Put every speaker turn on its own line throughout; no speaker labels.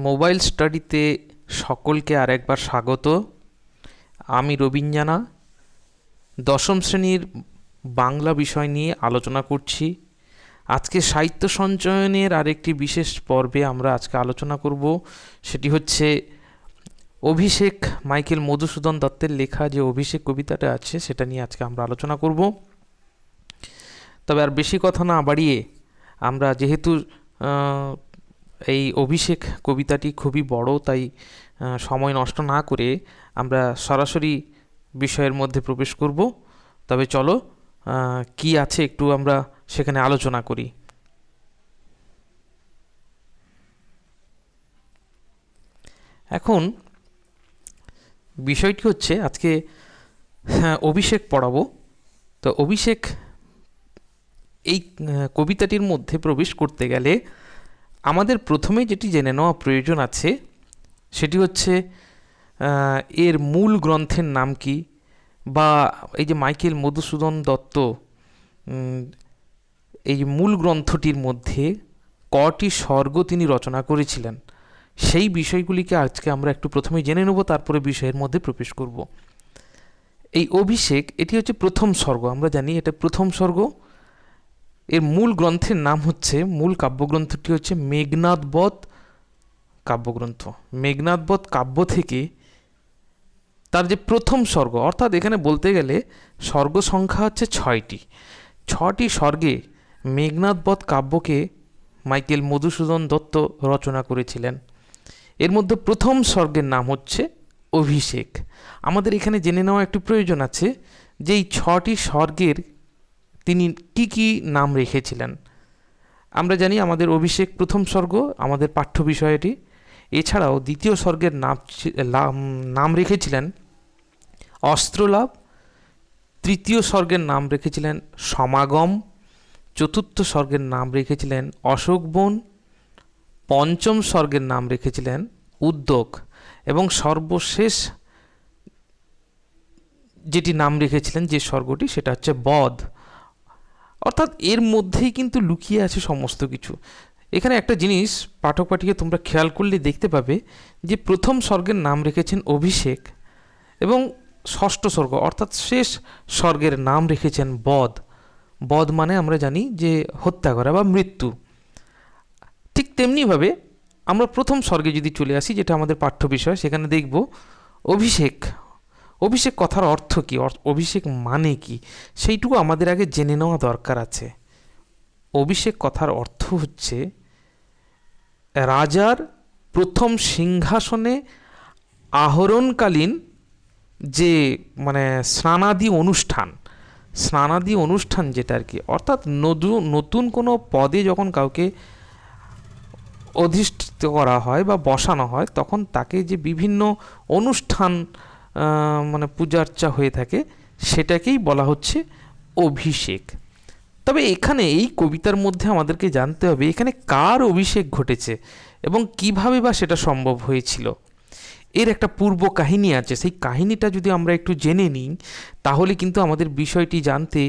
Mobile স্টাডিতে সকলকে আরেকবার স্বাগত। আমি রবীন জানা দশম শ্রেণীর বাংলা বিষয় নিয়ে আলোচনা করছি। আজকে সাহিত্য সঞ্চয়নের আরেকটি বিশেষ পর্বে আমরা আজকে আলোচনা করব। সেটি হচ্ছে অভিষেক, মাইকেল মধুসূদন দত্তের লেখা যে অভিষেক কবিতাটা আছে সেটা নিয়ে আজকে আমরা আলোচনা করব। তবে আর বেশি কথা না বাড়িয়ে আমরা, যেহেতু এই অভিষেক কবিতাটি খুবই বড়, তাই সময় নষ্ট না করে আমরা সরাসরি বিষয়ের মধ্যে প্রবেশ করব। তবে চলো কি আছে একটু আমরা সেখানে আলোচনা করি। এখন বিষয়টি হচ্ছে আজকে অভিষেক পড়াবো। তো অভিষেক এই কবিতাটির মধ্যে প্রবেশ করতে গেলে আমাদের প্রথমে যেটি জেনে নেওয়া প্রয়োজন আছে সেটি হচ্ছে এর মূল গ্রন্থের নাম কি, বা এই যে মাইকেল মধুসূদন দত্ত এই মূল গ্রন্থটির মধ্যে কটি স্বর্গ তিনি রচনা করেছিলেন, সেই বিষয়গুলিকে আজকে আমরা একটু প্রথমে জেনে নেব, তারপরে বিষয়ের মধ্যে প্রবেশ করব। এই অভিষেক এটি হচ্ছে প্রথম স্বর্গ, আমরা জানি এটা প্রথম স্বর্গ। এর মূল গ্রন্থের নাম হচ্ছে, মূল কাব্যগ্রন্থটি হচ্ছে মেঘনাদবধ কাব্যগ্রন্থ। মেঘনাদবধ কাব্য থেকে তার যে প্রথম স্বর্গ, অর্থাৎ এখানে বলতে গেলে স্বর্গ সংখ্যা হচ্ছে 6টি। 6টি স্বর্গে মেঘনাদবধ কাব্যকে মাইকেল মধুসূদন দত্ত রচনা করেছিলেন। এর মধ্যে প্রথম স্বর্গের নাম হচ্ছে অভিষেক। আমাদের এখানে জেনে নেওয়া একটু প্রয়োজন আছে যে এই 6টি স্বর্গের তিনি কি কি নাম রেখেছিলেন। আমরা জানি আমাদের অভিষেক প্রথম স্বর্গ আমাদের পাঠ্য বিষয়টি। এছাড়াও দ্বিতীয় স্বর্গের নাম রেখেছিলেন অস্ত্রলাভ, তৃতীয় স্বর্গের নাম রেখেছিলেন সমাগম, চতুর্থ স্বর্গের নাম রেখেছিলেন অশোকবন, পঞ্চম স্বর্গের নাম রেখেছিলেন উদ্যোগ, এবং সর্বশেষ যেটি নাম রেখেছিলেন যে স্বর্গটি সেটা হচ্ছে বধ। অর্থাৎ এর মধ্যেই কিন্তু লুকিয়ে আছে সমস্ত কিছু। এখানে একটা জিনিস পাঠক পাঠিকে তোমরা খেয়াল করলে দেখতে পাবে যে প্রথম স্বর্গের নাম রেখেছেন অভিষেক, এবং ষষ্ঠ স্বর্গ অর্থাৎ শেষ স্বর্গের নাম রেখেছেন বধ। বধ মানে আমরা জানি যে হত্যা করা বা মৃত্যু। ঠিক তেমনিভাবে আমরা প্রথম স্বর্গে যদি চলে আসি, যেটা আমাদের পাঠ্য বিষয়, সেখানে দেখব অভিষেক। অভিষেক কথার অর্থ কী, অভিষেক মানে কি, সেইটুকু আমাদের আগে জেনে নেওয়া দরকার আছে। অভিষেক কথার অর্থ হচ্ছে রাজার প্রথম সিংহাসনে আহরণকালীন যে স্নানাদি অনুষ্ঠান যেটা আর কি, অর্থাৎ নতুন কোনো পদে যখন কাউকে অধিষ্ঠিত করা হয় বা বসানো হয়, তখন তাকে যে বিভিন্ন অনুষ্ঠান পূজার্চা হয়ে থাকে, সেটাকেই বলা হচ্ছে অভিষেক। তবে এখানে এই কবিতার মধ্যে আমাদেরকে জানতে হবে এখানে কার অভিষেক ঘটেছে এবং কিভাবে বা সেটা সম্ভব হয়েছিল। এর একটা পূর্ব কাহিনী আছে, সেই কাহিনীটা যদি আমরা একটু জেনে নিই তাহলে কিন্তু আমাদের বিষয়টি জানতে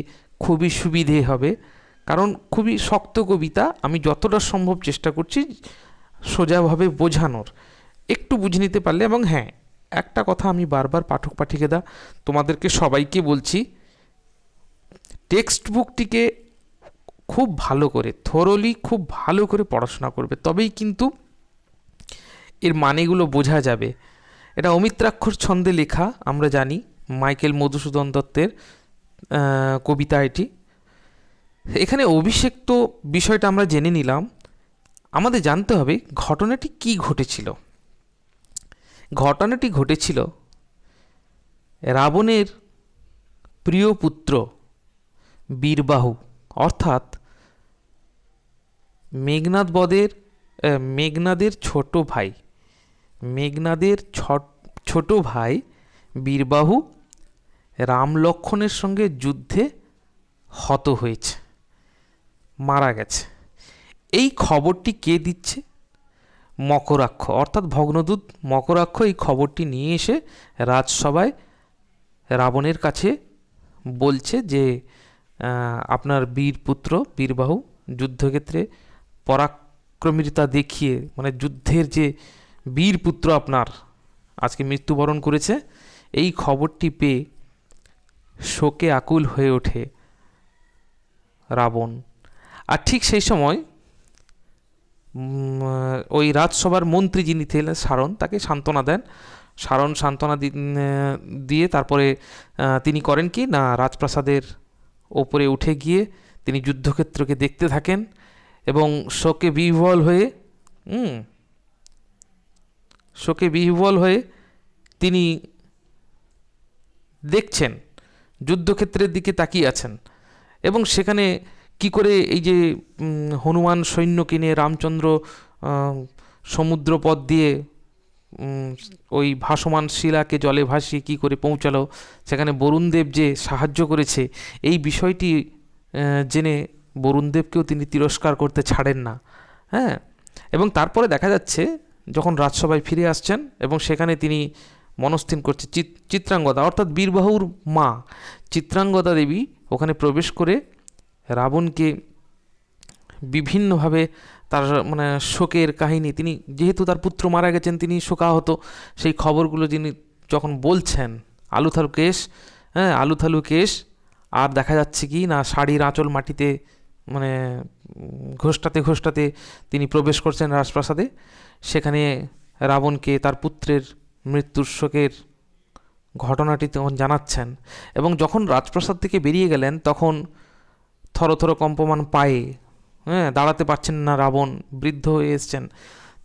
খুবই সুবিধে হবে। কারণ খুবই শক্ত কবিতা, আমি যতটা সম্ভব চেষ্টা করছি সোজাভাবে বোঝানোর, একটু বুঝে নিতে পারলে। এবং হ্যাঁ, একটা কথা আমি বারবার পাঠক পাঠিকেদা তোমাদেরকে সবাইকে বলছি, টেক্সট বুকটিকে খুব ভালো করে খুব ভালো করে পড়াশোনা করবে, তবেই কিন্তু এর মানেগুলো বোঝা যাবে। এটা অমিত্রাক্ষর ছন্দে লেখা, আমরা জানি মাইকেল মধুসূদন দত্তের কবিতা এটি। এখানে অভিষেক তো বিষয়টা আমরা জেনে নিলাম, আমাদের জানতে হবে ঘটনাটি কি ঘটেছিল। ঘটনাটি ঘটেছিল রাবণের প্রিয় পুত্র বীরবাহু, অর্থাৎ মেঘনাদের ছোট ভাই বীরবাহু রাম লক্ষ্মণের সঙ্গে যুদ্ধে হত হয়েছে, মারা গেছে। এই খবরটি কে দিচ্ছে? মকরাক্ষ, অর্থাৎ ভগ্নদূত মকরাক্ষ এই খবরটি নিয়ে এসে রাজসভায় রাবণের কাছে বলছে যে আপনার বীরপুত্র বীরবাহু যুদ্ধক্ষেত্রে পরাক্রমিতা দেখিয়ে, যুদ্ধের যে বীর পুত্র আপনার আজকে মৃত্যুবরণ করেছে। এই খবরটি পেয়ে শোকে আকুল হয়ে ওঠে রাবণ। আর ঠিক সেই সময় ওই রাজসভার মন্ত্রী যিনি ছিলেন সারণ, তাকে সান্ত্বনা দেন। সারণ সান্ত্বনা দিয়ে তারপরে তিনি করেন কি না, রাজপ্রাসাদের ওপরে উঠে গিয়ে তিনি যুদ্ধক্ষেত্রকে দেখতে থাকেন এবং শোকে বিহ্বল হয়ে তিনি দেখছেন, যুদ্ধক্ষেত্রের দিকে তাকিয়ে আছেন। এবং সেখানে কি করে এই যে হনুমান সৈন্যকে নিয়ে রামচন্দ্র সমুদ্র পথ দিয়ে ওই ভাসমান শিলাকে জলে ভাসিয়ে কী করে পৌঁছালো, সেখানে বরুণদেব যে সাহায্য করেছে, এই বিষয়টি জেনে বরুণদেবকেও তিনি তিরস্কার করতে ছাড়েন না। হ্যাঁ, এবং তারপরে দেখা যাচ্ছে যখন রাজসভায় ফিরে আসছেন এবং সেখানে তিনি মনস্থির করছে, চিত্রাঙ্গদা অর্থাৎ বীরবাহুর মা চিত্রাঙ্গদা দেবী ওখানে প্রবেশ করে রাবণকে বিভিন্নভাবে তার মানে শোকের কাহিনী, তিনি যেহেতু তার পুত্র মারা গেছেন তিনি শোকাহত, সেই খবরগুলো যিনি যখন বলছেন, আলুথালু কেশ, আর দেখা যাচ্ছে কি না শাড়ির আঁচল মাটিতে মানে ঘোষটাতে তিনি প্রবেশ করছেন রাজপ্রাসাদে। সেখানে রাবণকে তার পুত্রের মৃত্যুর শোকের ঘটনাটি তখন জানাচ্ছেন। এবং যখন রাজপ্রাসাদ থেকে বেরিয়ে গেলেন তখন থরথর কম্পমান পায়ে, দাঁড়াতে পারছেন না রাবণ, বৃদ্ধ হয়ে এসছেন।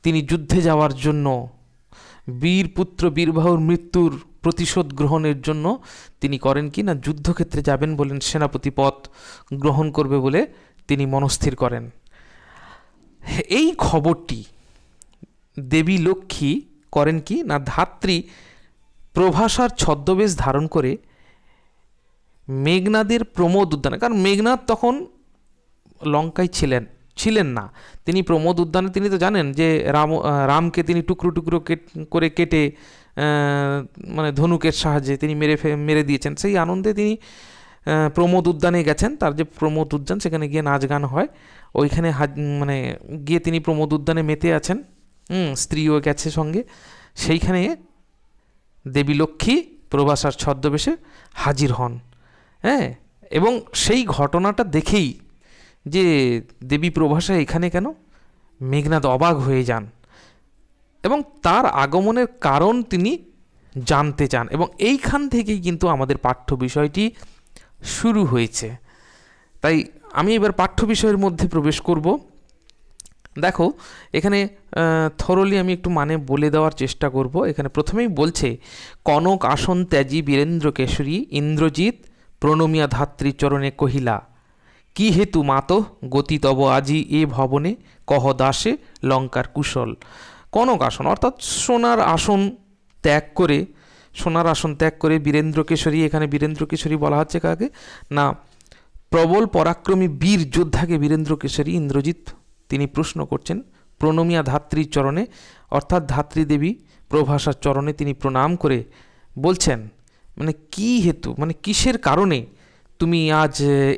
তিনি যুদ্ধে যাওয়ার জন্য, বীরপুত্র বীরবাহুর মৃত্যুর প্রতিশোধ গ্রহণের জন্য তিনি করেন কি না, যুদ্ধক্ষেত্রে যাবেন বলেন, সেনাপতি পদ গ্রহণ করবে বলে তিনি মনস্থির করেন। এই খবরটি দেবী লক্ষ্মী করেন কি না, ধাত্রী প্রভাসার ছদ্মবেশ ধারণ করে মেঘনাদের প্রমোদ উদ্যানে, কারণ মেঘনাদ তখন লঙ্কায় ছিলেন না, তিনি প্রমোদ উদ্যানে, তিনি তো জানেন যে রামকে তিনি টুকরো টুকরো করে কেটে মানে ধনুকের সাহায্যে তিনি মেরে দিয়েছেন। সেই আনন্দে তিনি প্রমোদ উদ্যানে গেছেন, তার যে প্রমোদ উদ্যান সেখানে গিয়ে নাচ গান হয়, ওইখানে মানে গিয়ে তিনি প্রমোদ উদ্যানে মেতে আছেন, স্ত্রীও গেছে সঙ্গে। সেইখানে দেবী লক্ষ্মী প্রভাসার ছদ্মবেশে হাজির হন। হ্যাঁ, এবং সেই ঘটনাটা দেখেই যে দেবী প্রভাসা এখানে কেন, মেঘনাদ অবাক হয়ে যান এবং তার আগমনের কারণ তিনি জানতে চান। এবং এইখান থেকেই কিন্তু আমাদের পাঠ্য বিষয়টি শুরু হয়েছে। তাই আমি এবার পাঠ্য বিষয়ের মধ্যে প্রবেশ করব। দেখো এখানে থরলি আমি একটু মানে বলে দেওয়ার চেষ্টা করব। এখানে প্রথমেই বলছে, কনক আসন ত্যাজি বীরেন্দ্র কেশরী ইন্দ্রজিৎ প্রণমিয়া ধাত্রীচরণে কহিলা, কি হেতু মাত গতি তব আজি এ ভবনে, কহ দাসে লঙ্কার কুশল। কনক আসন অর্থাৎ সোনার আসন ত্যাগ করে বীরেন্দ্রকেশরী, এখানে বীরেন্দ্রকেশরী বলা হচ্ছে কাকে না, প্রবল পরাক্রমী বীর যোদ্ধাকে বীরেন্দ্রকেশরী ইন্দ্রজিৎ তিনি প্রশ্ন করছেন। প্রণমিয়া ধাত্রীর চরণে অর্থাৎ ধাত্রীদেবী প্রভাসার চরণে তিনি প্রণাম করে বলছেন, মানে কি হেতু, মানে কিসের কারণে তুমি আজ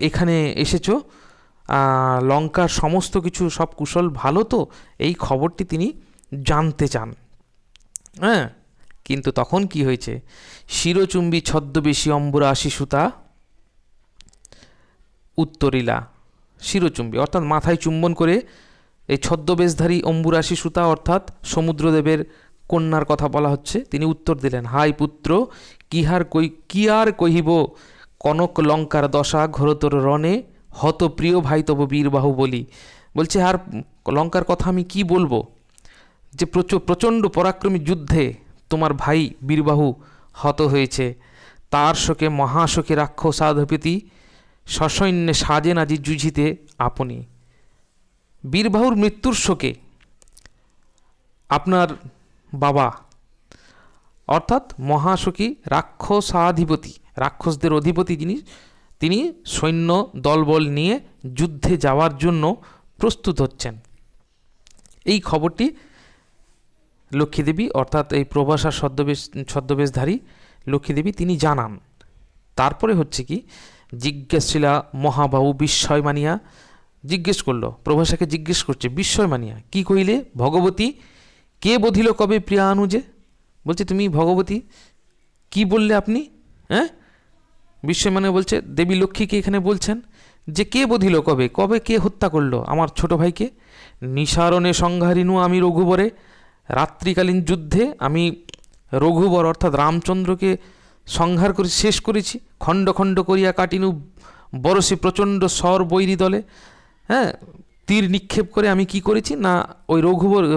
এখানে এসেছো, লঙ্কার সমস্ত কিছু সব কুশল ভালো তো, এই খবরটি তিনি জানতে চান। হ্যাঁ, কিন্তু তখন কি হয়েছে, শিরচুম্বী ছদ্মবেশী অম্বুরাশি সুতা উত্তরিলা। শিরচুম্বী অর্থাৎ মাথায় চুম্বন করে এই ছদ্মবেশধারী অম্বুরাশি সুতা অর্থাৎ সমুদ্রদেবের কন্যার কথা বলা হচ্ছে, তিনি উত্তর দিলেন, হাই পুত্র, কি আর কহিব, কনক লঙ্কার দশা ঘোরতর রণে, হত প্রিয় ভাই তব বীরবাহু বলি। বলছে আর লঙ্কার কথা আমি কি বলবো, যে প্রচণ্ড পরাক্রমী যুদ্ধে তোমার ভাই বীরবাহু হত হয়েছে, তার শোকে মহাশোকে রাক্ষসাধিপতি সসৈন্যে সাজেন আজি যুঝিতে আপনি। বীরবাহুর মৃত্যুর শোকে আপনার বাবা অর্থাৎ মহাশোকী রাক্ষসাধিপতি, রাক্ষসদের অধিপতি যিনি, তিনি সৈন্য দলবল নিয়ে যুদ্ধে যাওয়ার জন্য প্রস্তুত হচ্ছেন। এই খবরটি লক্ষ্মীদেবী অর্থাৎ এই প্রভাসার ছদ্মবেশধারী লক্ষ্মীদেবী তিনি জানান। তারপরে হচ্ছে কি, জিজ্ঞাসিলা মহাবাহু বিস্ময় মানিয়া, জিজ্ঞেস করলো, প্রভাসাকে জিজ্ঞেস করছে বিস্ময় মানিয়া, কি কইলে ভগবতী, কে বধিল কবে প্রিয়া অনুজে, বলছে তুমি ভগবতী কি বললে আপনি, হ্যাঁ? বিস্ময় মানে বলছে দেবী লক্ষ্মীকে এখানে বলছেন যে কে বধিল কবে, কবে কে হত্যা করলো আমার ছোট ভাইকে? নিসারণে সংহারিনু আমি রঘুবরে, রাত্রিকালীন যুদ্ধে আমি রঘুবর অর্থাৎ রামচন্দ্রকে সংহার করে শেষ করেছি, খণ্ড খণ্ড করিয়া কাটিনু বরসে প্রচণ্ড স্বর বৈরী দলে। হ্যাঁ, তীর নিক্ষেপ করে আমি কি করেছি না ওই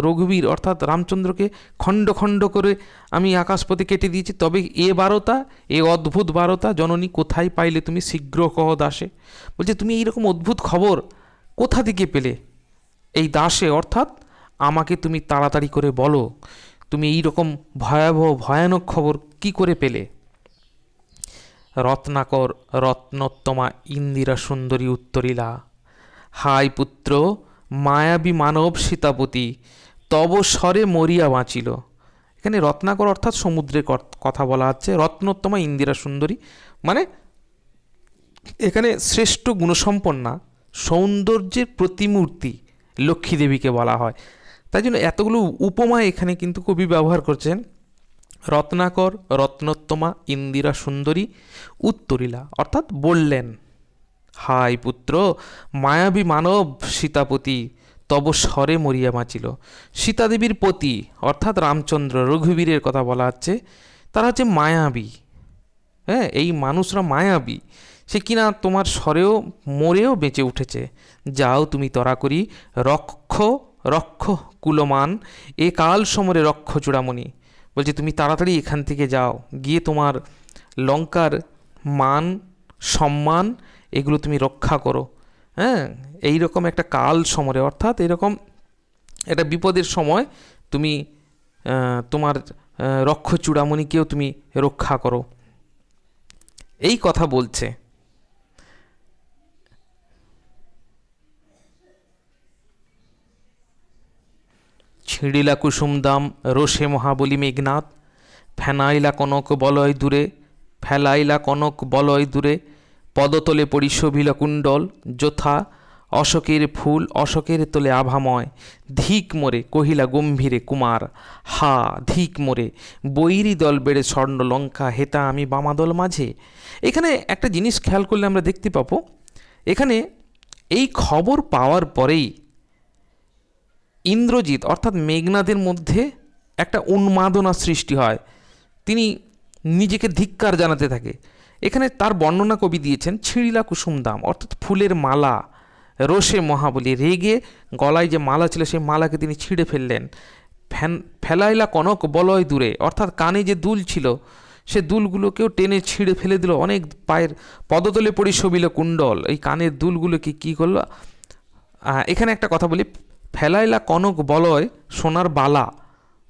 রঘুবীর অর্থাৎ রামচন্দ্রকে খণ্ড খণ্ড করে আমি আকাশপথে কেটে দিয়েছি। তবে এ বারতা, এ অদ্ভুত বারতা জননী কোথায় পাইলে তুমি, শীঘ্র কহ দাসে। বলছে তুমি এইরকম অদ্ভুত খবর কোথা থেকে পেলে? এই দাসে অর্থাৎ আমাকে তুমি তাড়াতাড়ি করে বলো, তুমি এইরকম ভয়াবহ ভয়ানক খবর কি করে পেলে? রত্নাকর রত্নোত্তমা ইন্দিরা সুন্দরী উত্তরিলা, হাই পুত্র মায়াবী মানব সীতাপতি, তব স্বরে মরিয়া বাঁচিল। এখানে রত্নাকর অর্থাৎ সমুদ্রের কথা বলা হচ্ছে, রত্নোত্তমা ইন্দিরা সুন্দরী মানে এখানে শ্রেষ্ঠ গুণসম্পন্না সৌন্দর্যের প্রতিমূর্তি লক্ষ্মী দেবীকে বলা হয়। তাই জন্য এতগুলো উপমা এখানে কিন্তু কবি ব্যবহার করছেন। রত্নাকর রত্নোত্তমা ইন্দিরা সুন্দরী উত্তরিলা অর্থাৎ বললেন, হাই পুত্র মায়াবী মানব সীতাপতি, তব স্বরে মরিয়া বাঁচিল। সীতাদেবীর পতি অর্থাৎ রামচন্দ্র রঘুবীরের কথা বলা হচ্ছে, তারা হচ্ছে মায়াবী। হ্যাঁ, এই মানুষরা মায়াবী, সে কিনা তোমার স্বরেও মরেও বেঁচে উঠেছে। যাও তুমি তরা করি, রক্ষ রক্ষ কুলমান, এ কাল সমরে রক্ষ চূড়ামণি। বলছে তুমি তাড়াতাড়ি এখান থেকে যাও, গিয়ে তোমার লঙ্কার মান সম্মান এগুলো তুমি রক্ষা করো। হ্যাঁ, এইরকম একটা কাল সমরে অর্থাৎ এরকম একটা বিপদের সময় তুমি তোমার রক্ষ চূড়ামণিকেও তুমি রক্ষা করো, এই কথা বলছে। ছিঁড়িলা কুসুম দাম রোষে মহাবলী মেঘনাথ, ফেনাইলা কনক বলয় দূরে, ফেলাইলা কনক বলয় দূরে, পদতলে পড়ি শোভিল কুণ্ডল, যথা অশোকের ফুল অশোকের তোলে আভাময়, ধিক মোরে কহিলা গম্ভীরে কুমার, হা ধিক মোরে বৈরী দল বেড়ে স্বর্ণ লঙ্কা, হেতা আমি বামাদল মাঝে। এখানে একটা জিনিস খেয়াল করলে আমরা দেখতে পাবো, এখানে এই খবর পাওয়ার পরেই ইন্দ্রজিৎ অর্থাৎ মেঘনাদের মধ্যে একটা উন্মাদনা সৃষ্টি হয়, তিনি নিজেকে ধিক্কার জানাতে থাকে। এখানে তার বর্ণনা কবি দিয়েছেন, ছিঁড়িলা কুসুম দাম অর্থাৎ ফুলের মালা, রোষে মহাবলী রেগে গলায় যে মালা ছিল সেই মালাকে তিনি ছিঁড়ে ফেললেন। ফেলাইলা কনক বলয় দূরে অর্থাৎ কানে যে দুল ছিল সে দুলগুলোকেও টেনে ছিঁড়ে ফেলে দিল। অনেক পায়ের পদতলে পড়ি শোভিল কুণ্ডল, এই কানের দুলগুলোকে কী করলো? এখানে একটা কথা বলি, ফেলাইলা কনক বলয় সোনার বালা,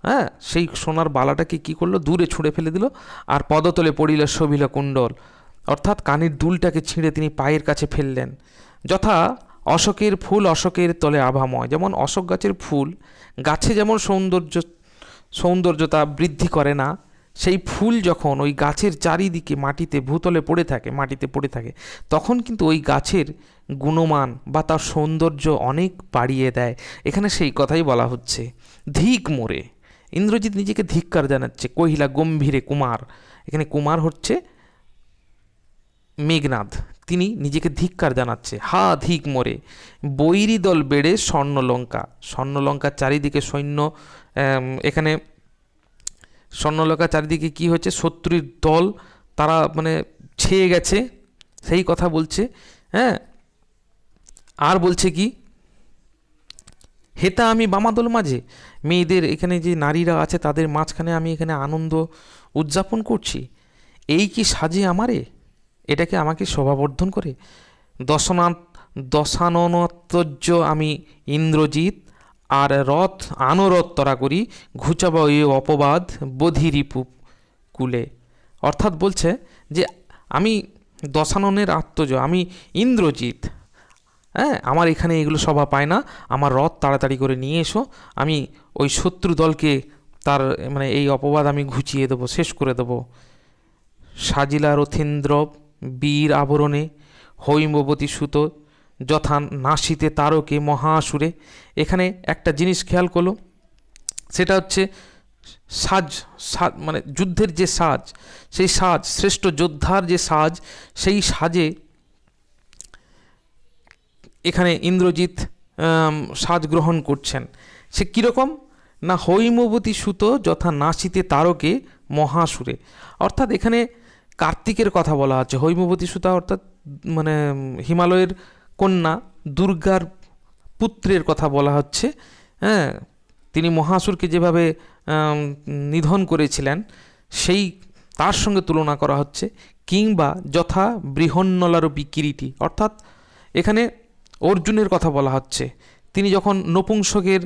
হ্যাঁ সেই সোনার বালাটাকে কী করলো? দূরে ছুঁড়ে ফেলে দিল। আর পদতলে পড়িল শোভিল কুণ্ডল অর্থাৎ কানের দুলটাকে ছিঁড়ে তিনি পায়ের কাছে ফেললেন। যথা অশোকের ফুল অশোকের তলে আভাময়, যেমন অশোক গাছের ফুল গাছে যেমন সৌন্দর্যতা বৃদ্ধি করে না, সেই ফুল যখন ওই গাছের চারিদিকে মাটিতে ভূতলে পড়ে থাকে, মাটিতে পড়ে থাকে, তখন কিন্তু ওই গাছের গুণমান বা তার সৌন্দর্য অনেক বাড়িয়ে দেয়। এখানে সেই কথাই বলা হচ্ছে। ধিক মোরে, ইন্দ্রজিৎ নিজেকে ধিক্কার জানাচ্ছে। কহিলা গম্ভীরে কুমার, এখানে কুমার হচ্ছে মেঘনাদ, তিনি নিজেকে ধিক্কার জানাচ্ছে। হা ধিক মোরে বৈরী দল বেড়ে স্বর্ণলঙ্কা, স্বর্ণলঙ্কার চারিদিকে সৈন্য, এখানে স্বর্ণলঙ্কার চারিদিকে কি হচ্ছে? শত্রুর দল, তারা মানে ছেয়ে গেছে, সেই কথা বলছে। হ্যাঁ, আর বলছে কি? হেতা আমি বামাদল মাঝে, মেয়েদের এখানে যে নারীরা আছে তাদের মাঝখানে আমি এখানে আনন্দ উদযাপন করছি, এই কি সাজে আমারে? এটাকে আমাকে শোভাবর্ধন করে? দশাননতজ্জ আমি ইন্দ্রজিৎ, আর রথ আনরথ তরা করি, ঘুচাব এ অপবাদ বধিরিপু কুলে। অর্থাৎ বলছে যে আমি দশাননের আত্মজ, আমি ইন্দ্রজিৎ, হ্যাঁ আমার এখানে এগুলো শোভা পায় না, আমার রথ তাড়াতাড়ি করে নিয়ে এসো, আমি ওই শত্রু দলকে তার মানে এই অপবাদ আমি ঘুচিয়ে দেবো, শেষ করে দেবো। সাজিলা রথীন্দ্র বীর আবরণে, হৈমবতী সুত যথা নাসিতে তারকে মহাসুরে। এখানে একটা জিনিস খেয়াল করলো, সেটা হচ্ছে সাজ, মানে যুদ্ধের যে সাজ, সেই সাজ, শ্রেষ্ঠ যোদ্ধার যে সাজ, সেই সাজে এখানে ইন্দ্রজিৎ সাজ গ্রহণ করছেন। সে কীরকম না হৈমবতী সুত যথা নাচিতে তারকে মহাসুরে, অর্থাৎ এখানে কার্তিকের কথা বলা হচ্ছে। হৈমবতী সুতা অর্থাৎ মানে হিমালয়ের কন্যা দুর্গার পুত্রের কথা বলা হচ্ছে। হ্যাঁ, তিনি মহাসুরকে যেভাবে নিধন করেছিলেন সেই তার সঙ্গে তুলনা করা হচ্ছে। কিংবা যথা বৃহন্নলারূপী কিরীটি, অর্থাৎ এখানে অর্জুনের কথা বলা হচ্ছে। তিনি যখন নপুংসকের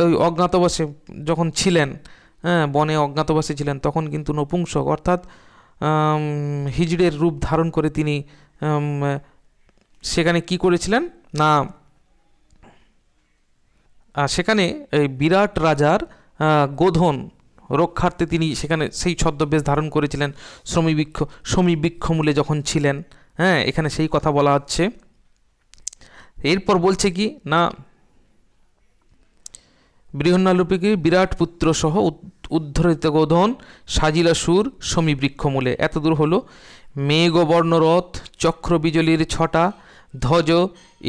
ওই অজ্ঞাতবাসে যখন ছিলেন, হ্যাঁ, বনে অজ্ঞাতবাসে ছিলেন, তখন কিন্তু নপুংসক অর্থাৎ হিজড়ের রূপ ধারণ করে তিনি সেখানে কি করেছিলেন না সেখানে এই বিরাট রাজার গোধন রক্ষার্থে তিনি সেখানে সেই ছদ্মবেশ ধারণ করেছিলেন সমীবৃক্ষ মূলে যখন ছিলেন। হ্যাঁ, এখানে সেই কথা বলা হচ্ছে। এরপর বলছে কি না বৃহন্নলারূপী বিরাট পুত্র সহ উদ্ধরিত গোধন সাজিলা সুর সমীবৃক্ষ মূলে। এতদূর হলো। মেঘবর্ণ রথ চক্র বিজলির ছটা ধ্বজ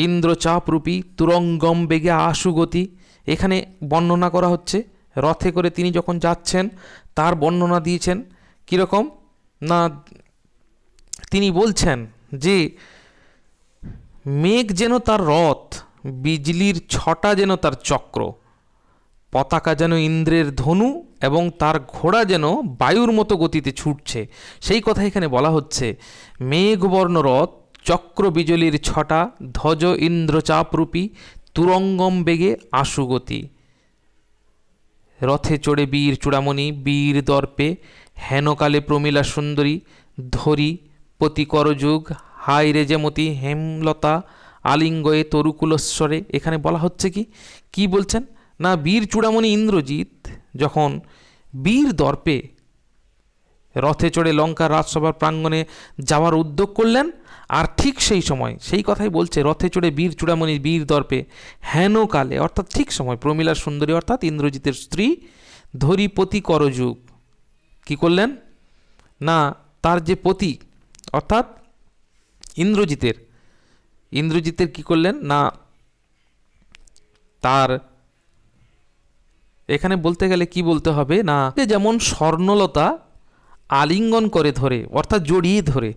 ইন্দ্রচাপরূপী তুরঙ্গম বেগে আশুগতি। এখানে বর্ণনা করা হচ্ছে রথে করে তিনি যখন যাচ্ছেন তার বর্ণনা দিয়েছেন। কীরকম না তিনি বলছেন যে মেঘ যেন তার রথ, বিজলির ছটা যেন তার চক্র, পতাকা যেন ইন্দ্রের ধনু এবং তার ঘোড়া যেন বায়ুর মতো গতিতে ছুটছে। সেই কথা এখানে বলা হচ্ছে। মেঘবর্ণ রথ চক্র বিজলির ছটা ধ্বজ ইন্দ্রচাপরূপী তুরঙ্গম বেগে আশুগতি। রথে চড়ে বীর চূড়ামণি বীর দর্পে হেনকালে প্রমীলা সুন্দরী ধরি পতি করযুগ হাই রেজেমতি হেমলতা আলিঙ্গয়ে তরুকুলস্বরে। এখানে বলা হচ্ছে কি বলছেন না বীর চূড়ামণি ইন্দ্রজিৎ যখন বীর দর্পে রথে চড়ে লঙ্কার রাজসভার প্রাঙ্গণে যাওয়ার উদ্যোগ করলেন, আর ঠিক সেই সময় সেই কথাই বলছে রথে চড়ে বীর চূড়ামণি বীর দর্পে হেনকালে অর্থাৎ ঠিক সময় প্রমীলা সুন্দরী অর্থাৎ ইন্দ্রজিতের স্ত্রী ধরিপতি করযুগ কি করলেন না তার যে পতি অর্থাৎ ইন্দ্রজিতের কি করলেন না তার এখানে বলতে গেলে কি বলতে হবে না যেমন স্বর্ণলতা আলিঙ্গন করে ধরে অর্থাৎ জড়িয়ে ধরে,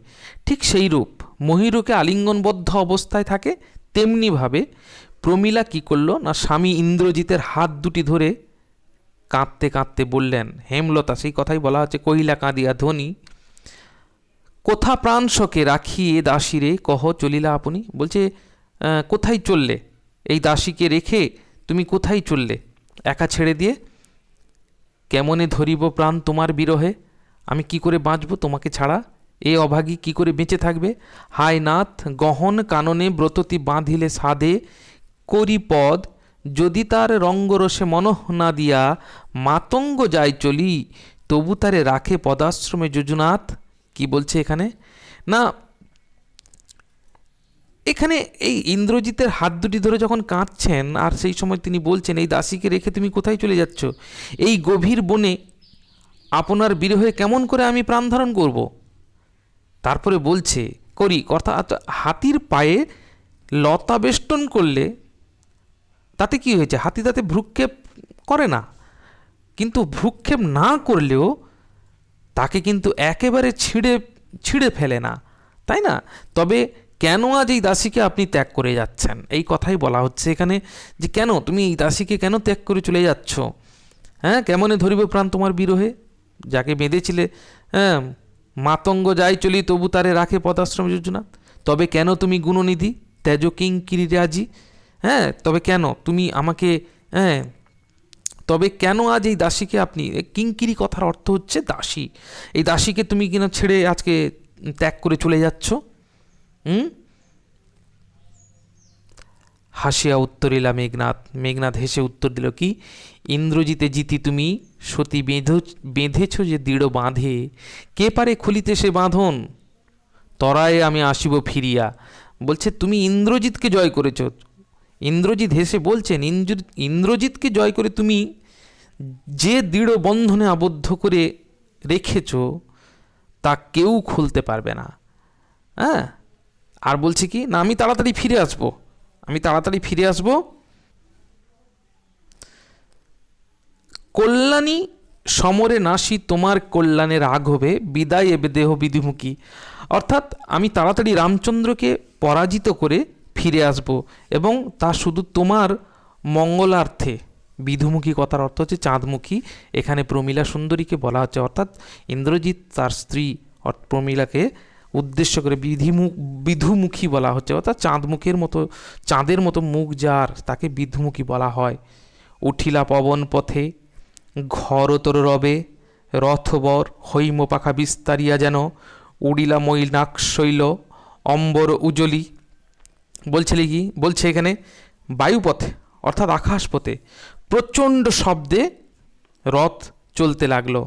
ঠিক সেই রূপ মহিরুকে আলিঙ্গনবদ্ধ অবস্থায় থাকে, তেমনিভাবে প্রমীলা কি করলো না স্বামী ইন্দ্রজিতের হাত দুটি ধরে কাঁদতে কাঁদতে বললেন হেমলতা, সেই কথাই বলা হচ্ছে কহিলা কাঁদিয়া ধ্বনি কোথা প্রাণ শোকে রাখিয়ে দাসীরে কহ চলিলা আপনি। বলছে কোথায় চললে, এই দাসীকে রেখে তুমি কোথায় চললে একা ছেড়ে দিয়ে? কেমনে ধরিব প্রাণ তোমার বিরহে, আমি কি করে বাঁচবো তোমাকে ছাড়া, এ অভাগী কি করে বেঁচে থাকবে। হায় নাথ গহন কাননে ব্রততি বাঁধিলে সাধে করি পদ, যদি তার রঙ্গরসে মনঃ না দিয়া মাতঙ্গ যায় চলি, তবু তারে রাখে পদাশ্রমে যজুনাথ। কি বলছে এখানে না এখানে এই ইন্দ্রজিতের হাত দুটি ধরে যখন কাঁদছেন আর সেই সময় তিনি বলছেন এই দাসীকে রেখে তুমি কোথায় চলে যাচ্ছ, এই গভীর বনে আপনার বিরহে কেমন করে আমি প্রাণ ধারণ করব। তারপরে বলছে করি অর্থাৎ হাতির পায়ে লতা বেষ্টন করলে তাতে কি হয়েছে, হাতি তাতে ভ্রুক্ষেপ করে না, কিন্তু ভ্রুক্ষেপ না করলেও তাকে কিন্তু একেবারে ছিঁড়ে ফেলে না, তাই না। তবে কেন আজ এই দাসীকে আপনি ত্যাগ করে যাচ্ছেন, এই কথাই বলা হচ্ছে এখানে যে কেন তুমি এই দাসীকে কেন ত্যাগ করে চলে যাচ্ছ। হ্যাঁ, কেমনে ধরিব প্রাণ তোমার বিরহে, যাকে বেঁধেছিলে হ্যাঁ মাতঙ্গ যাই চলি তবু তারে রাখে পদাশ্রম যোজনা। তবে কেন তুমি গুণনিধি তেজ কিঙ্কিরি রাজি, হ্যাঁ তবে কেন তুমি আমাকে তবে কেন আজ এই দাসীকে আপনি, কিঙ্কিরি কথার অর্থ হচ্ছে দাসী, এই দাসীকে তুমি কিনা ছেড়ে আজকে ত্যাগ করে চলে যাচ্ছ। হাসিয়া উত্তরিলা মেঘনাথ হেসে উত্তর দিল কি ইন্দ্রজিতে জিতি তুমি সতী বেঁধেছ যে দৃঢ় বাঁধে, কে পারে খুলিতে সে বাঁধন, তরায়ে আমি আসিব ফিরিয়া। বলছে তুমি ইন্দ্রজিৎকে জয় করেছ। ইন্দ্রজিৎ হেসে বলছেন ইন্দ্রজিৎকে জয় করে তুমি যে দৃঢ় বন্ধনে আবদ্ধ করে রেখেছ তা কেউ খুলতে পারবে না। হ্যাঁ, আর বলছে কি না, আমি তাড়াতাড়ি ফিরে আসবো, আমি তাড়াতাড়ি ফিরে আসবো। কল্যাণী সমরে নাসি তোমার কল্যাণে রাঘবে, বিদায় এবে দেহ বিধিমুখী। অর্থাৎ আমি তাড়াতাড়ি রামচন্দ্রকে পরাজিত করে ফিরে আসব, এবং তা শুধু তোমার মঙ্গলার্থে। বিধুমুখী কথার অর্থ হচ্ছে চাঁদমুখী, এখানে প্রমীলা সুন্দরীকে বলা হচ্ছে, অর্থাৎ ইন্দ্রজিৎ তার স্ত্রী প্রমীলাকে উদ্দেশ্য করে বিধুমুখী বলা হচ্ছে, অর্থাৎ চাঁদমুখের মতো, চাঁদের মতো মুখ যার, তাকে বিধুমুখী বলা হয়। উঠিলা পবন পথে ঘরতর রবে, রথবর হৈম পাখা বিস্তারিয়া যেন, উড়িলা মৈনাকশৈল অম্বর উজলি। বলছিলে কি, বলছে এখানে বায়ুপথে অর্থাৎ আকাশপথে প্রচণ্ড শব্দে রথ চলতে লাগলো।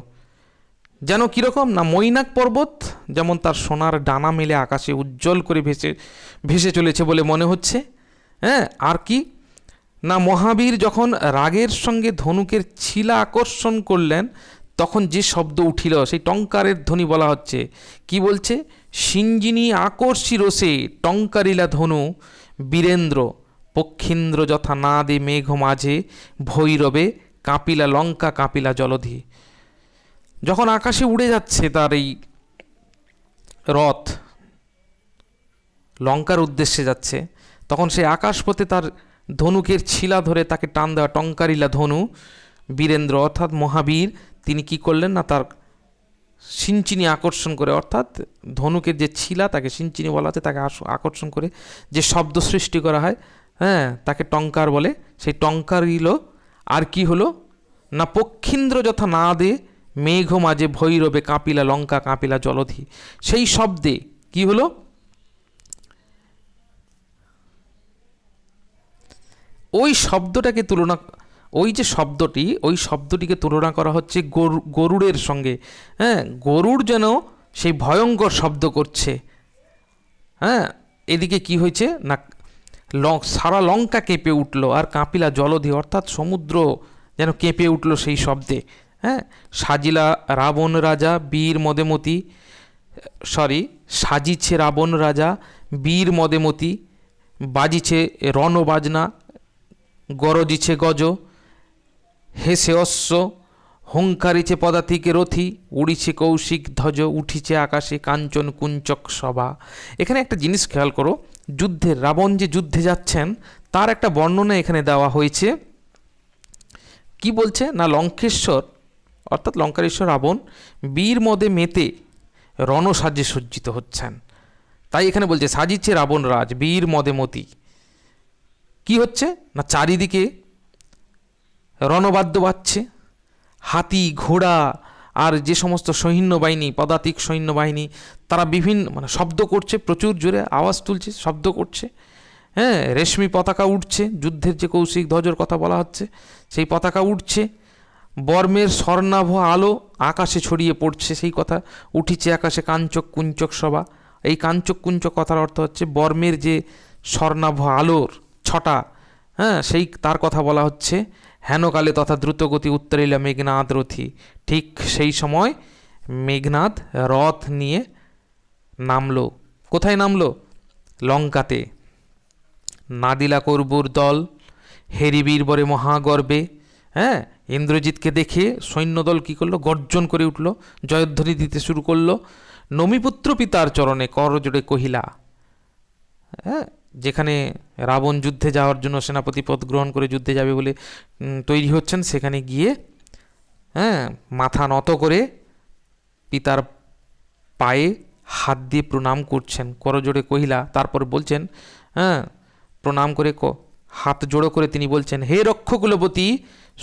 যেন কীরকম না, মৈনাক পর্বত যেমন তার সোনার ডানা মেলে আকাশে উজ্জ্বল করে ভেসে চলেছে বলে মনে হচ্ছে। হ্যাঁ, আর কি না, মহাবীর যখন রাগের সঙ্গে ধনুকের ছিলা আকর্ষণ করলেন তখন যে শব্দ উঠিল সেই টঙ্কারের ধ্বনি বলা হচ্ছে। কি বলছে, সিঞ্জিনী আকর্ষি রসে টঙ্কারিলা ধনু, বীরেন্দ্র পক্ষীন্দ্র যথা না দে মেঘ মাঝে, ভৈরবে কাঁপিলা লঙ্কা কাঁপিলা জলধি। যখন আকাশে উড়ে যাচ্ছে তার এই রথ, লঙ্কার উদ্দেশ্যে যাচ্ছে, তখন সেই আকাশপথে তার ধনুকের ছিলা ধরে তাকে টান দেওয়া টঙ্কারিলা ধনু, বীরেন্দ্র অর্থাৎ মহাবীর তিনি কি করলেন না, তার সিঞ্চিনি আকর্ষণ করে, অর্থাৎ ধনুকের যে ছিলা তাকে সিঞ্চিনি বলা হচ্ছে, তাকে আকর্ষণ করে যে শব্দ সৃষ্টি করা হয়, হ্যাঁ, তাকে টঙ্কার বলে। সেই টঙ্কার ইল আর কি হলো না, পক্ষীন্দ্র যথা না দে মেঘ মাঝে, ভৈরবে কাঁপিলা লঙ্কা কাঁপিলা জলধি। সেই শব্দে কি হলো, ওই শব্দটাকে তুলনা, ওই যে শব্দটি, ওই শব্দটিকে তুলনা করা হচ্ছে গরুড়ের সঙ্গে। হ্যাঁ, গরুড় যেন সেই ভয়ঙ্কর শব্দ করছে। হ্যাঁ, এদিকে কি হয়েছে না, সারা লঙ্কা কেঁপে উঠল, আর কাঁপিলা জলধি অর্থাৎ সমুদ্র যেন কেঁপে উঠল সেই শব্দে। হ্যাঁ, সাজিলা রাবণ রাজা বীর মদেমতি, সাজিছে রাবণ রাজা বীর মদেমতি, বাজিছে রণবাজনা গরজিছে গজ, হেসে অশ্ব হুঙ্কারিছে পদাতিকে রথি, উড়িছে কৌশিক ধ্বজ, উঠিছে আকাশে কাঞ্চন কুঞ্চক সভা। এখানে একটা জিনিস খেয়াল করো, যুদ্ধের, রাবণ যে যুদ্ধে যাচ্ছেন তার একটা বর্ণনা এখানে দেওয়া হয়েছে। কি বলছে না, লঙ্কেশ্বর অর্থাৎ লঙ্কারেশ্বর রাবণ বীর মদে মেতে রণসাজে সজ্জিত হচ্ছেন। তাই এখানে বলছে সাজিচ্ছে রাবণ রাজ বীর মদে মতি। কি হচ্ছে না, চারিদিকে রণবাদ্য বাজছে, হাতি ঘোড়া আর যে সমস্ত সৈন্যবাহিনী, পদাতিক সৈন্যবাহিনী, তারা বিভিন্ন শব্দ করছে, প্রচুর জোরে আওয়াজ তুলছে, শব্দ করছে। হ্যাঁ, রেশমি পতাকা উঠছে, যুদ্ধের যে কৌশিক ধ্বজের কথা বলা হচ্ছে সেই পতাকা উঠছে, বর্মের স্বর্ণাভ আলো আকাশে ছড়িয়ে পড়ছে, সেই কথা উঠিছে আকাশে কাঞ্চক কুঞ্চক সভা। এই কাঞ্চক কুঞ্চক কথার অর্থ হচ্ছে বর্মের যে স্বর্ণাভ আলোর ছটা, হ্যাঁ, সেই তার কথা বলা হচ্ছে। হেনকালে তথা দ্রুতগতি উত্তরিলা মেঘনাদ রথি। ঠিক সেই সময় মেঘনাদ রথ নিয়ে নামলো। কোথায় নামলো? লঙ্কাতে। নাদিলা করবুর দল হেরিবীর বরে মহাগর্বে। হ্যাঁ, ইন্দ্রজিৎকে দেখে সৈন্যদল কী করলো, গর্জন করে উঠল, জয়ধ্বনি দিতে শুরু করলো। নমিপুত্র পিতার চরণে করজোড়ে কহিলা। হ্যাঁ, যেখানে রাবণ যুদ্ধে যাওয়ার জন্য সেনাপতি পদ গ্রহণ করে যুদ্ধে যাবে বলে তৈরি হচ্ছেন, সেখানে গিয়ে হ্যাঁ মাথা নত করে পিতার পায়ে হাত দিয়ে প্রণাম করছেন, করজোড়ে কহিলা। তারপর বলছেন, হ্যাঁ, প্রণাম করে হাত জোড়ো করে তিনি বলছেন, হে রক্ষকুলপতি,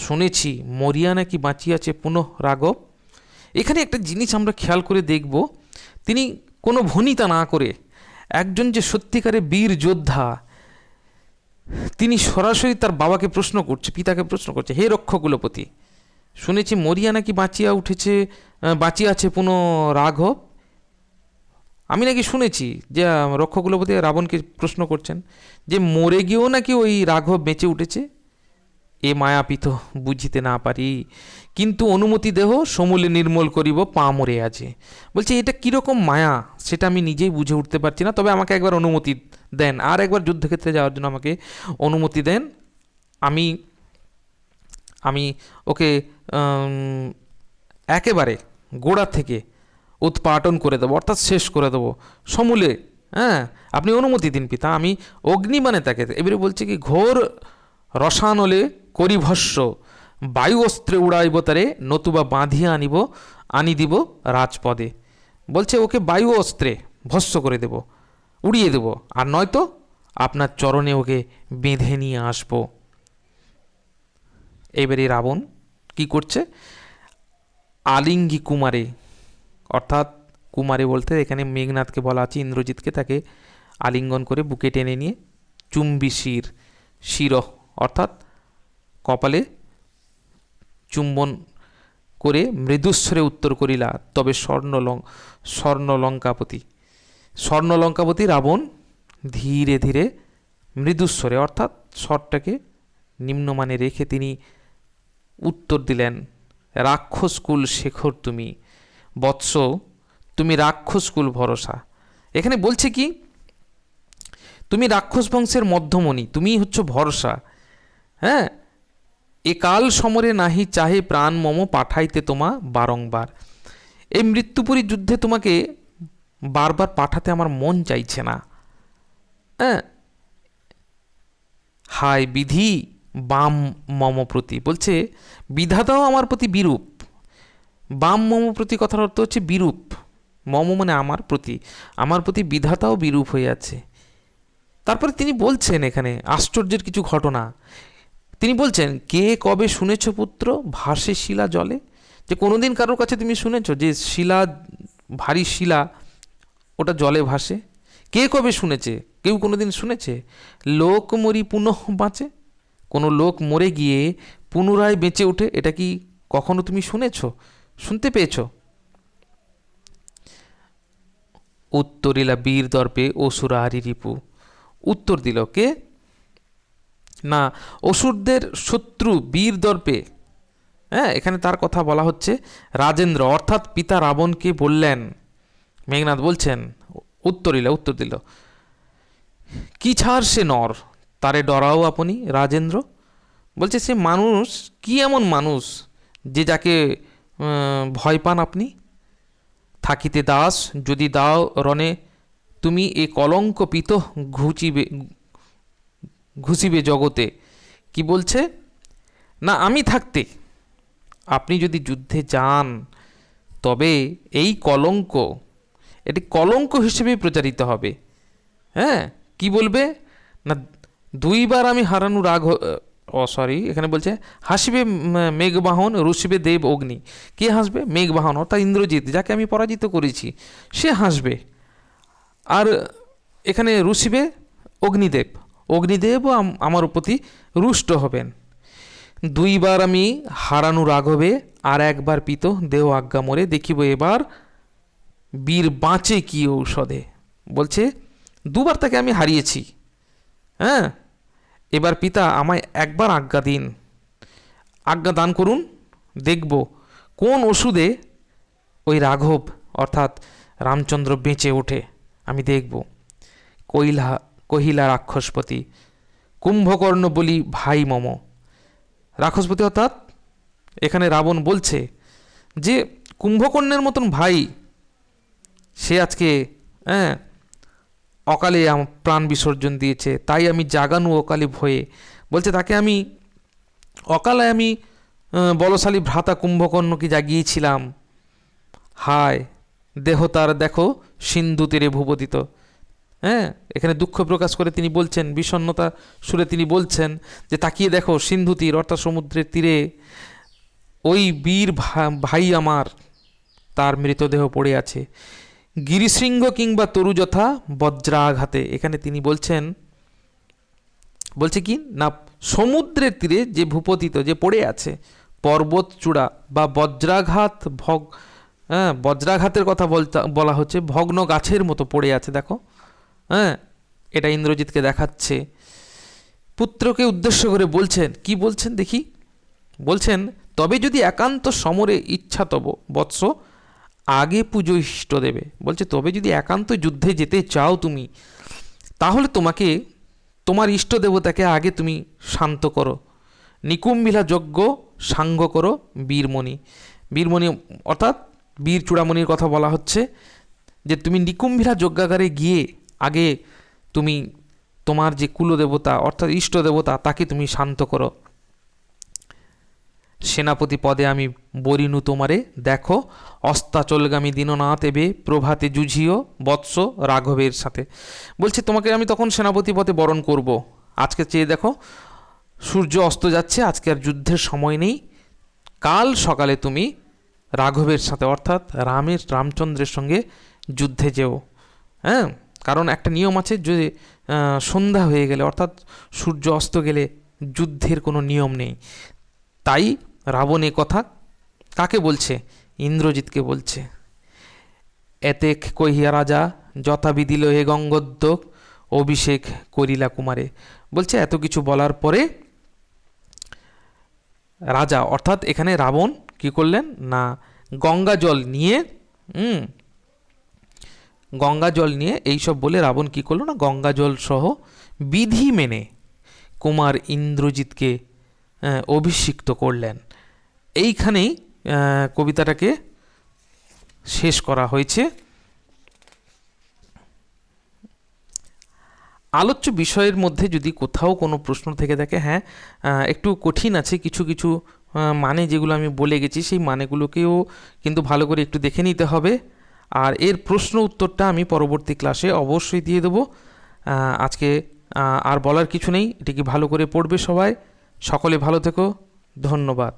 শুনেছি মরিয়া নাকি বাঁচিয়াছে পুনঃ রাঘব। এখানে একটা জিনিস আমরা খেয়াল করে দেখব, তিনি কোনো ভনিতা না করে একজন যে সত্যিকারে বীর যোদ্ধা, তিনি সরাসরি তার বাবাকে প্রশ্ন করছে, পিতাকে প্রশ্ন করছে, হে রক্ষকুলপতি, শুনেছি মরিয়া নাকি বাঁচিয়া আছে পুনঃ রাঘব। আমি নাকি শুনেছি যে রক্ষকুলপতি রাবণকে প্রশ্ন করছেন যে মরে গিয়েও নাকি ওই রাঘব বেঁচে উঠেছে। এ মায়াপিত বুঝিতে না পারি, কিন্তু অনুমতি দেহ সমূলে নির্মল করিব পা মরে আছে। বলছে এটা কীরকম মায়া সেটা আমি নিজেই বুঝে উঠতে পারছি না, তবে আমাকে একবার অনুমতি দেন, আর একবার যুদ্ধক্ষেত্রে যাওয়ার জন্য আমাকে অনুমতি দেন। আমি আমি ওকে একেবারে গোড়া থেকে উৎপাটন করে দেবো, অর্থাৎ শেষ করে দেবো সমূলে। হ্যাঁ, আপনি অনুমতি দিন পিতা, আমি অগ্নি মানে তাকে। এবারে বলছে কি, ঘোর রসানলে করি ভস্য, বায়ু অস্ত্রে উড়াইব তারে, নতুবা বাঁধিয়া আনি দিব রাজপদে। বলছে ওকে বায়ু অস্ত্রে ভস্য করে দেব, উড়িয়ে দেব, আর নয়তো আপনার চরণে ওকে বেঁধে নিয়ে আসবো। এবারে রাবণ কি করছে, আলিঙ্গি কুমারে, অর্থাৎ কুমারে বলতে এখানে মেঘনাথকে বলা আছে, ইন্দ্রজিৎকে, তাকে আলিঙ্গন করে বুকে টেনে নিয়ে চুম্বি শির অর্থাৎ কপালে চুম্বন করে মৃদুস্বরে উত্তর করিলা, তবে স্বর্ণলঙ্কাপতি রাবণ ধীরে ধীরে মৃদুস্বরে, অর্থাৎ স্বরটাকে নিম্নমানে রেখে তিনি উত্তর দিলেন, রাক্ষসকুল শেখর তুমি বৎস, তুমি রাক্ষসকুল ভরসা। এখানে বলছে কি, তুমি রাক্ষস বংশের মধ্যমণি, তুমি হচ্ছে ভরসা। হ্যাঁ, এ কাল সমরে নাহি চাহে প্রাণ মম পাঠাইতে তোমা বারংবার। এই মৃত্যুপুরী যুদ্ধে তোমাকে বারবার পাঠাতে আমার মন চাইছে না। হ্যাঁ, হায় বিধি বাম মম প্রতি, বলছে বিধাতাও আমার প্রতি বিরূপ। বাম মম প্রতি কথার অর্থ হচ্ছে বিরূপ, মম মানে আমার প্রতি বিধাতাও বিরূপ হয়ে আছে। তারপরে তিনি বলছেন এখানে আশ্চর্যের কিছু ঘটনা। তিনি বলছেন, কে কবে শুনেছ পুত্র ভাসে শিলা জলে? যে কোনোদিন কারোর কাছে তুমি শুনেছ যে শিলা, ভারী শিলা ওটা জলে ভাসে? কে কবে শুনেছে? কেউ কোনোদিন শুনেছে? লোক মরি পুনঃ বাঁচে, কোনো লোক মরে গিয়ে পুনরায় বেঁচে ওঠে, এটা কি কখনো তুমি শুনতে পেয়েছ? উত্তরিলা বীর দর্পে অসুরারি রিপু। উত্তর দিল কে? না, অসুরদের শত্রু বীর দর্পে। হ্যাঁ, এখানে তার কথা বলা হচ্ছে। রাজেন্দ্র অর্থাৎ পিতা রাবণকে বললেন, মেঘনাথ বলছেন, উত্তর দিল, কি ছাড় সে নর, তারে ডরাও আপনি রাজেন্দ্র। বলছে সে মানুষ কি এমন মানুষ যে যাকে ভয় পান আপনি? থাকিতে দাস যদি দাও রণে, তুমি এ কলঙ্ক পিত ঘুষিবে জগতে। কি বলছে না, আমি থাকতে আপনি যদি যুদ্ধে যান তবে এই কলঙ্ক, এটি কলঙ্ক হিসেবে প্রচারিত হবে। হ্যাঁ, কি বলবে না, দুইবার আমি হারানো এখানে বলছে হাসিবে মেঘবাহন রুষিবে দেব অগ্নি। কে হাসবে? মেঘবাহন অর্থাৎ ইন্দ্রজিৎ, যাকে আমি পরাজিত করেছি, সে হাসবে। আর এখানে রুষিবে অগ্নিদেবও আমার প্রতি রুষ্ট হবেন। দুইবার আমি হারানো রাঘবে, আর একবার পিত দেহ আজ্ঞা মরে, দেখিব এবার বীর বাঁচে কি ঔষধে। বলছে দুবার তাকে আমি হারিয়েছি, হ্যাঁ, এবার পিতা আমায় একবার আজ্ঞা দান করুন, দেখব কোন ওষুধে ওই রাঘব অর্থাৎ রামচন্দ্র বেঁচে ওঠে, আমি দেখব। কহিলা রাক্ষসপতি, কুম্ভকর্ণ বলি ভাই মম। রাক্ষসপতি অর্থাৎ এখানে রাবণ বলছে যে কুম্ভকর্ণের মতন ভাই, সে আজকে অকালে প্রাণ বিসর্জন দিয়েছে, তাই আমি জাগানু অকালে ভয়ে। বলছে তাকে আমি অকালে বলশালী ভ্রাতা কুম্ভকর্ণকে জাগিয়েছিলাম। হায় দেহ তার দেখো সিন্ধু তীরে ভূপতিত। হ্যাঁ, এখানে দুঃখ প্রকাশ করে তিনি বলছেন, বিষণ্ণতা সুরে তিনি বলছেন যে তাকিয়ে দেখো সিন্ধু তীর অর্থাৎ সমুদ্রের তীরে ওই বীর ভাই আমার, তার মৃতদেহ পড়ে আছে। গিরিশৃঙ্গ কিংবা তরুযথা বজ্রাঘাতে। এখানে তিনি বলছে কি না, সমুদ্রের তীরে যে ভূপতিত, যে পড়ে আছে, পর্বত চূড়া বা বজ্রাঘাতের কথা বলা হচ্ছে, ভগ্ন গাছের মতো পড়ে আছে দেখো। হ্যাঁ, এটা ইন্দ্রজিৎকে দেখাচ্ছে। পুত্রকে উদ্দেশ্য করে বলছেন, কি বলছেন দেখি, বলছেন, তবে যদি একান্ত সমরে ইচ্ছা তব বৎস, আগে পুজো ইষ্ট দেবে। বলছে তবে যদি একান্ত যুদ্ধে যেতে চাও তুমি, তাহলে তোমাকে তোমার ইষ্ট দেবতাকে আগে তুমি শান্ত করো। নিকুম্ভিলা যজ্ঞ সাঙ্গ করো বীরমণি। বীরমণি অর্থাৎ বীর চূড়ামণির কথা বলা হচ্ছে, যে তুমি নিকুম্ভিলা যজ্ঞাগারে গিয়ে আগে তুমি তোমার যে কুলদেবতা অর্থাৎ ইষ্ট দেবতা তাকে তুমি শান্ত করো। সেনাপতি পদে আমি বরিনু তোমারে, দেখো অস্তাচলগামী দীননাথ এবে প্রভাতে যুঝিও বৎস রাঘবের সাথে। বলছে তোমাকে আমি তখন সেনাপতি পদে বরণ করব। আজকে চেয়ে দেখো সূর্য অস্ত যাচ্ছে, আজকে আর যুদ্ধের সময় নেই, কাল সকালে তুমি রাঘবের সাথে অর্থাৎ রামচন্দ্রের সঙ্গে যুদ্ধে যেও। হ্যাঁ, কারণ একটা নিয়ম আছে যে সন্ধ্যা হয়ে গেলে অর্থাৎ সূর্য অস্ত গেলে যুদ্ধের কোনো নিয়ম নেই। তাই রাবণ এ কথা কাকে বলছে? ইন্দ্রজিৎকে বলছে। এতেক কহিয়া রাজা যথাবিধি লহে গঙ্গোদ্য অভিষেক করিলা কুমারে। বলছে এত কিছু বলার পরে রাজা অর্থাৎ এখানে রাবণ কি করলেন না, গঙ্গা জল নিয়ে গঙ্গা জল নিয়ে এইসব বলে রাবণ কি করলো না, গঙ্গা জল সহ বিধি মেনে কুমার ইন্দ্রজিৎকে অভিষিক্ত করলেন। এইখানেই কবিতাটাকে শেষ করা হয়েছে। আলোচ্য বিষয়ের মধ্যে যদি কোথাও কোনো প্রশ্ন থেকে থাকে, হ্যাঁ একটু কঠিন আছে কিছু কিছু মানে যেগুলো আমি বলে গেছি সেই মানেগুলোকেও কিন্তু ভালো করে একটু দেখে নিতে হবে। আর এর প্রশ্ন উত্তরটা আমি পরবর্তী ক্লাসে অবশ্যই দিয়ে দেবো। আজকে আর বলার কিছু নেই, এটিকে ভালো করে পড়বে সবাই। সকলে ভালো থেকো, ধন্যবাদ।